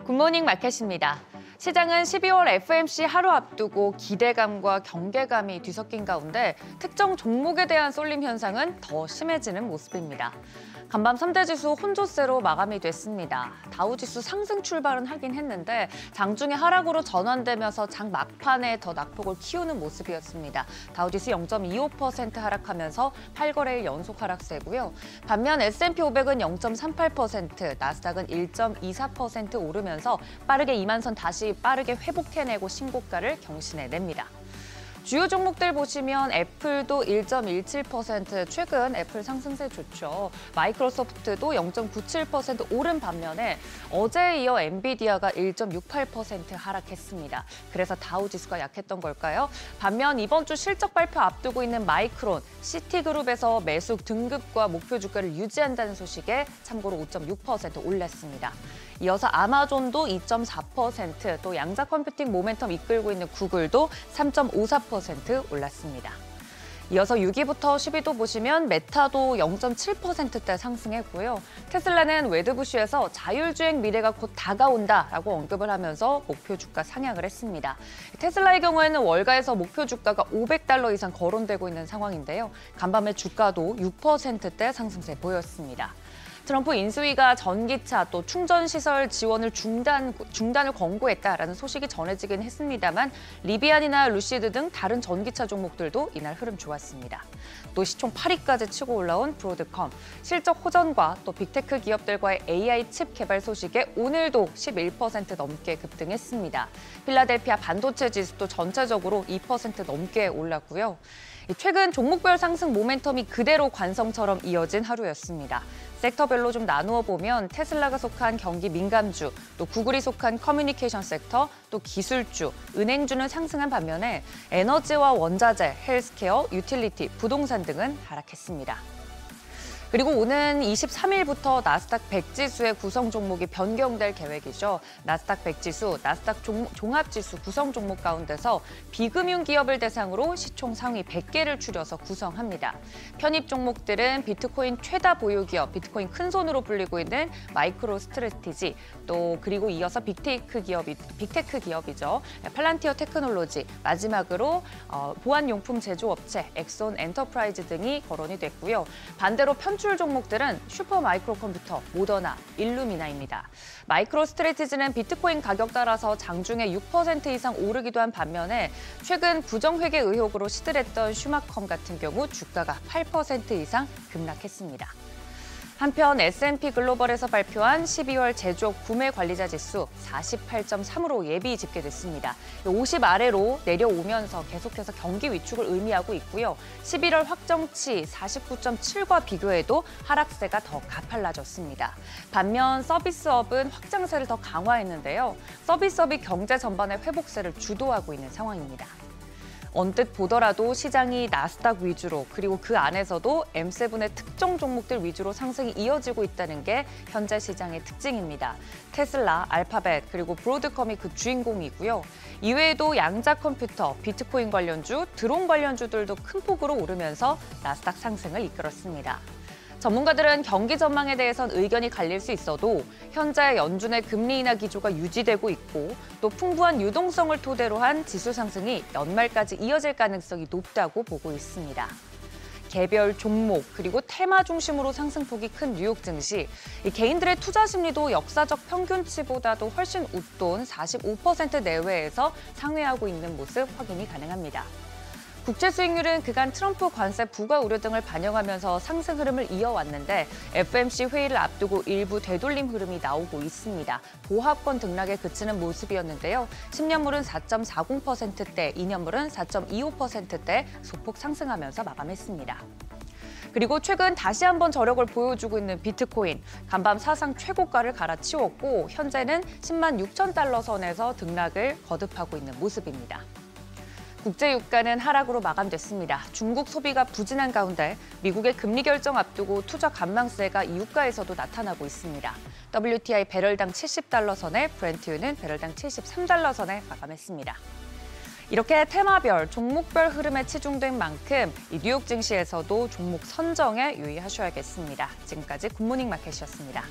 굿모닝 마켓입니다. 시장은 12월 FOMC 하루 앞두고 기대감과 경계감이 뒤섞인 가운데 특정 종목에 대한 쏠림 현상은 더 심해지는 모습입니다. 간밤 3대 지수 혼조세로 마감이 됐습니다. 다우지수 상승 출발은 하긴 했는데 장중에 하락으로 전환되면서 장 막판에 더 낙폭을 키우는 모습이었습니다. 다우지수 0.25% 하락하면서 8거래일 연속 하락세고요. 반면 S&P 500은 0.38%, 나스닥은 1.24% 오르면서 빠르게 2만 선 다시 빠르게 회복해내고 신고가를 경신해냅니다. 주요 종목들 보시면 애플도 1.17%, 최근 애플 상승세 좋죠. 마이크로소프트도 0.97% 오른 반면에 어제에 이어 엔비디아가 1.68% 하락했습니다. 그래서 다우지수가 약했던 걸까요? 반면 이번 주 실적 발표 앞두고 있는 마이크론, 시티그룹에서 매수 등급과 목표 주가를 유지한다는 소식에 참고로 5.6% 올랐습니다. 이어서 아마존도 2.4%, 또 양자 컴퓨팅 모멘텀 이끌고 있는 구글도 3.54% 올랐습니다. 이어서 6위부터 10위도 보시면 메타도 0.7%대 상승했고요. 테슬라는 웨드부시에서 자율주행 미래가 곧 다가온다라고 언급을 하면서 목표 주가 상향을 했습니다. 테슬라의 경우에는 월가에서 목표 주가가 $500 이상 거론되고 있는 상황인데요. 간밤에 주가도 6%대 상승세 보였습니다. 트럼프 인수위가 전기차 또 충전시설 지원을 중단을 권고했다라는 소식이 전해지긴 했습니다만 리비안이나 루시드 등 다른 전기차 종목들도 이날 흐름 좋았습니다. 또 시총 8위까지 치고 올라온 브로드컴, 실적 호전과 또 빅테크 기업들과의 AI 칩 개발 소식에 오늘도 11% 넘게 급등했습니다. 필라델피아 반도체 지수도 전체적으로 2% 넘게 올랐고요. 최근 종목별 상승 모멘텀이 그대로 관성처럼 이어진 하루였습니다. 섹터별로 좀 나누어 보면 테슬라가 속한 경기 민감주, 또 구글이 속한 커뮤니케이션 섹터, 또 기술주, 은행주는 상승한 반면에 에너지와 원자재, 헬스케어, 유틸리티, 부동산 등은 하락했습니다. 그리고 오는 23일부터 나스닥 100지수의 구성 종목이 변경될 계획이죠. 나스닥 100지수, 나스닥 종합지수 구성 종목 가운데서 비금융 기업을 대상으로 시총 상위 100개를 추려서 구성합니다. 편입 종목들은 비트코인 최다 보유 기업, 비트코인 큰손으로 불리고 있는 마이크로 스트래티지, 또 그리고 이어서 빅테크 기업이죠. 팔란티어 테크놀로지, 마지막으로 보안용품 제조업체, 엑손 엔터프라이즈 등이 거론이 됐고요. 반대로 편출 종목들은 슈퍼 마이크로 컴퓨터, 모더나, 일루미나입니다. 마이크로 스트래티지는 비트코인 가격 따라서 장중에 6% 이상 오르기도 한 반면에 최근 부정회계 의혹으로 시들했던 슈마컴 같은 경우 주가가 8% 이상 급락했습니다. 한편 S&P 글로벌에서 발표한 12월 제조업 구매 관리자 지수 48.3으로 예비 집계됐습니다. 50 아래로 내려오면서 계속해서 경기 위축을 의미하고 있고요. 11월 확정치 49.7과 비교해도 하락세가 더 가팔라졌습니다. 반면 서비스업은 확장세를 더 강화했는데요. 서비스업이 경제 전반의 회복세를 주도하고 있는 상황입니다. 언뜻 보더라도 시장이 나스닥 위주로 그리고 그 안에서도 M7의 특정 종목들 위주로 상승이 이어지고 있다는 게 현재 시장의 특징입니다. 테슬라, 알파벳 그리고 브로드컴이 그 주인공이고요. 이외에도 양자 컴퓨터, 비트코인 관련주, 드론 관련주들도 큰 폭으로 오르면서 나스닥 상승을 이끌었습니다. 전문가들은 경기 전망에 대해선 의견이 갈릴 수 있어도 현재 연준의 금리 인하 기조가 유지되고 있고 또 풍부한 유동성을 토대로 한 지수 상승이 연말까지 이어질 가능성이 높다고 보고 있습니다. 개별 종목 그리고 테마 중심으로 상승폭이 큰 뉴욕 증시, 개인들의 투자 심리도 역사적 평균치보다도 훨씬 웃돈 45% 내외에서 상회하고 있는 모습 확인이 가능합니다. 국채 수익률은 그간 트럼프 관세 부과 우려 등을 반영하면서 상승 흐름을 이어왔는데 FOMC 회의를 앞두고 일부 되돌림 흐름이 나오고 있습니다. 보합권 등락에 그치는 모습이었는데요. 10년물은 4.40%대, 2년물은 4.25%대 소폭 상승하면서 마감했습니다. 그리고 최근 다시 한번 저력을 보여주고 있는 비트코인, 간밤 사상 최고가를 갈아치웠고 현재는 10만 6천 달러 선에서 등락을 거듭하고 있는 모습입니다. 국제 유가는 하락으로 마감됐습니다. 중국 소비가 부진한 가운데 미국의 금리 결정 앞두고 투자 관망세가 이 유가에서도 나타나고 있습니다. WTI 배럴당 70달러 선에 브렌트유는 배럴당 73달러 선에 마감했습니다. 이렇게 테마별, 종목별 흐름에 치중된 만큼 이 뉴욕 증시에서도 종목 선정에 유의하셔야겠습니다. 지금까지 굿모닝 마켓이었습니다.